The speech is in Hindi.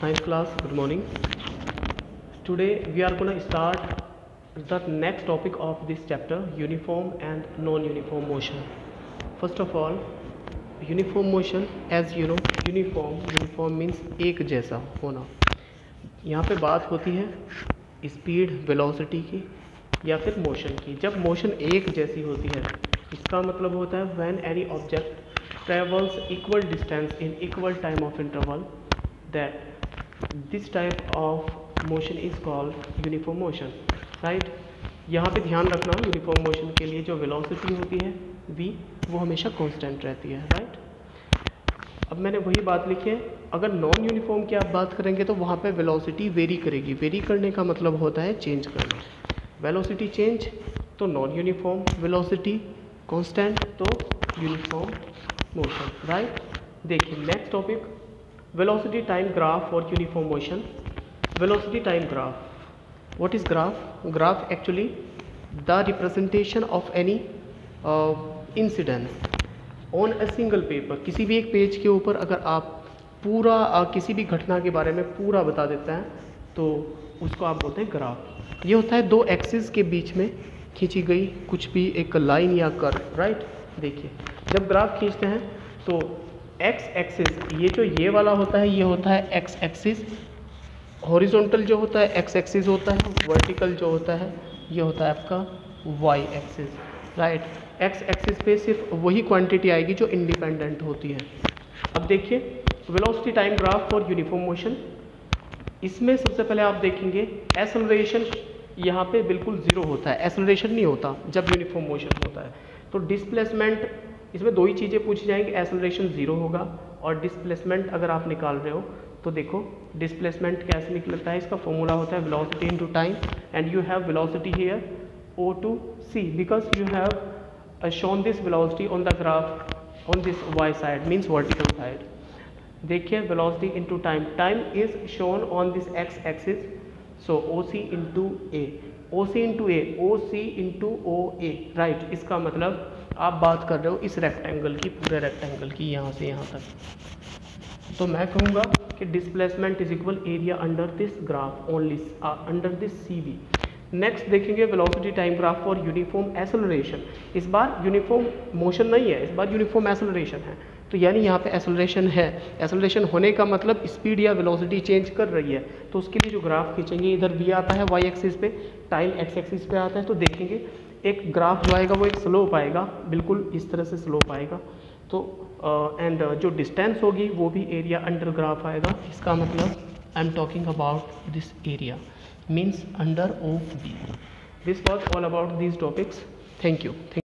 Ninth class, good morning. Today we are going to start the next topic of this chapter, uniform and non-uniform motion. First of all, uniform motion, as you know, uniform means एक जैसा होना. यहाँ पे बात होती है स्पीड वेलोसिटी की या फिर मोशन की. जब मोशन एक जैसी होती है इसका मतलब होता है when any object travels equal distance in equal time of interval, that this type of motion is called uniform motion. Right, यहाँ पे ध्यान रखना यूनिफॉर्म मोशन के लिए जो वेलोसिटी होती है v वो हमेशा कांस्टेंट रहती है. राइट, अब मैंने वही बात लिखी है. अगर नॉन यूनिफॉर्म की आप बात करेंगे तो वहाँ पे वेलोसिटी वेरी करेगी. वेरी करने का मतलब होता है चेंज करना. वेलोसिटी चेंज तो नॉन यूनिफॉर्म, वेलोसिटी कांस्टेंट तो यूनिफॉर्म मोशन. राइट, देखिए next topic, velocity time graph और uniform motion. Velocity time graph, what is graph? Graph actually the representation of any incidence on a single paper. किसी भी एक पेज के ऊपर अगर आप पूरा किसी भी घटना के बारे में पूरा बता देते हैं तो उसको आप बोलते हैं ग्राफ. ये होता है दो एक्सिस के बीच में खींची गई कुछ भी एक लाइन या कर्व. राइट, देखिए जब ग्राफ खींचते हैं तो एक्स एक्सिस, ये जो ये वाला होता है ये होता है एक्स एक्सिस. हॉरिजॉन्टल जो होता है एक्स एक्सिस होता है. वर्टिकल जो होता है ये होता है आपका Y axis. Right, X axis पे सिर्फ वही क्वांटिटी आएगी जो इंडिपेंडेंट होती है. अब देखिए velocity time graph for uniform motion. इसमें सबसे पहले आप देखेंगे एक्सेलरेशन यहाँ पे बिल्कुल ज़ीरो होता है. एक्सेलरेशन नहीं होता जब यूनिफॉर्म मोशन होता है. तो डिस्प्लेसमेंट, इसमें दो ही चीज़ें पूछी जाएंगी. एक्सेलरेशन ज़ीरो होगा और डिस्प्लेसमेंट अगर आप निकाल रहे हो तो देखो डिस्प्लेसमेंट कैसे निकलता है. इसका फॉर्मूला होता है velocity into time and you have velocity here O2c because you have shown this velocity on the graph on this y side, means vertical side. देखिए velocity into time, time is shown on this x axis, so OC into A, OC into A, OC into OA. Right, इसका मतलब आप बात कर रहे हो इस रेक्टेंगल की, पूरे रेक्टेंगल की यहाँ से यहाँ तक. तो मैं कहूँगा कि displacement is equal area under this graph only, under this CV. Next देखेंगे velocity time graph for uniform acceleration. इस बार यूनिफॉर्म मोशन नहीं है, इस बार यूनिफॉर्म एक्सेलरेशन है. तो यानी यहाँ पे एक्सेलरेशन है. एक्सेलरेशन होने का मतलब स्पीड या वेलोसिटी चेंज कर रही है. तो उसके लिए जो ग्राफ खींचेंगे, इधर v आता है वाई एक्सिस पे, टाइम एक्स एक्सिस पे आता है. तो देखेंगे एक ग्राफ जो आएगा वो एक स्लोप आएगा, बिल्कुल इस तरह से स्लोप आएगा. तो एंड जो डिस्टेंस होगी वो भी एरिया अंडर ग्राफ आएगा. इसका मतलब I am talking about this area, means under of B. This was all about these topics. Thank you.